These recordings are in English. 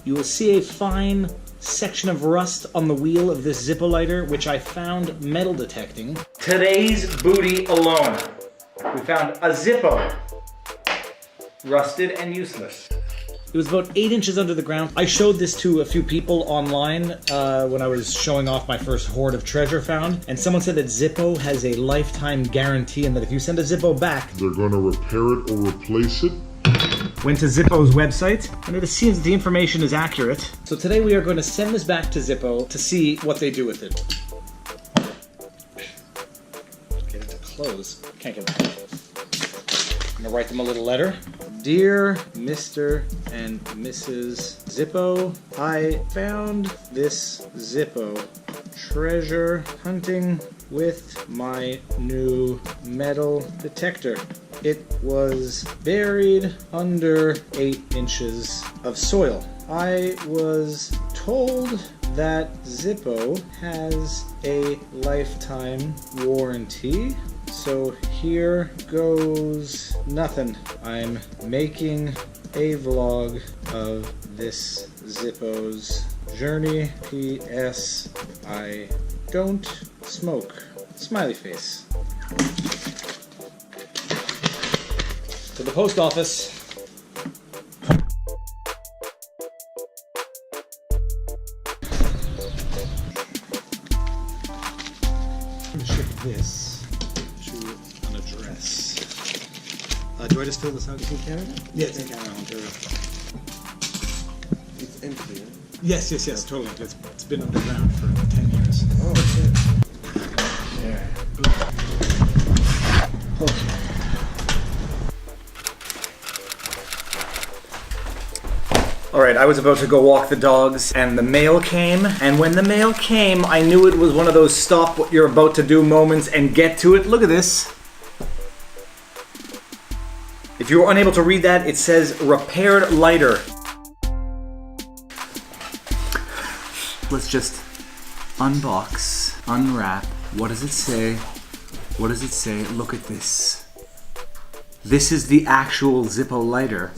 you will see a fine section of rust on the wheel of this Zippo lighter, which I found metal detecting. Today's booty alone. We found a Zippo. Rusted and useless. It was about 8 inches under the ground. I showed this to a few people online when I was showing off my first hoard of treasure found, and someone said that Zippo has a lifetime guarantee and that if you send a Zippo back, they're going to repair it or replace it. Went to Zippo's website, and it seems that the information is accurate. So today we are going to send this back to Zippo to see what they do with it. Get it to close. Can't get it to close. I'm going to write them a little letter. Dear Mr. and Mrs. Zippo, I found this Zippo treasure hunting with my new metal detector. It was buried under 8 inches of soil. I was told that Zippo has a lifetime warranty. So here goes nothing. I'm making a vlog of this Zippo's journey. P.S. I don't smoke. Smiley face. To the post office. I'm gonna ship this. An address. Do I just fill this out? It's in Canada? Yeah, it's in Canada, Ontario. It's empty, huh? Yes, totally. It's been underground for 10 years. Oh, shit. There. Alright, I was about to go walk the dogs and the mail came, and when the mail came, I knew it was one of those stop what you're about to do moments and get to it. Look at this. If you were unable to read that, it says repaired lighter. Let's just unbox, unwrap. What does it say? What does it say? Look at this. This is the actual Zippo lighter.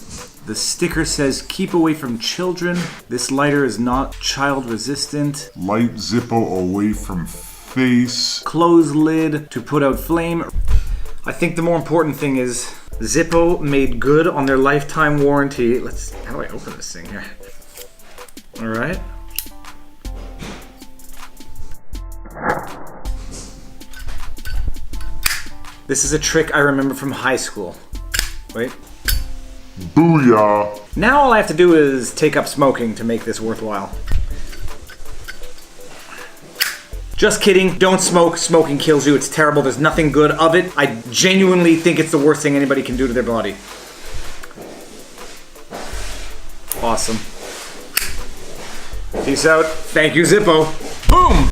The sticker says, keep away from children. This lighter is not child resistant. Light Zippo away from face. Close lid to put out flame. I think the more important thing is Zippo made good on their lifetime warranty. How do I open this thing here? All right. This is a trick I remember from high school. Wait. Booyah! Now all I have to do is take up smoking to make this worthwhile. Just kidding, don't smoke. Smoking kills you, it's terrible, there's nothing good of it. I genuinely think it's the worst thing anybody can do to their body. Awesome. Peace out. Thank you, Zippo. Boom!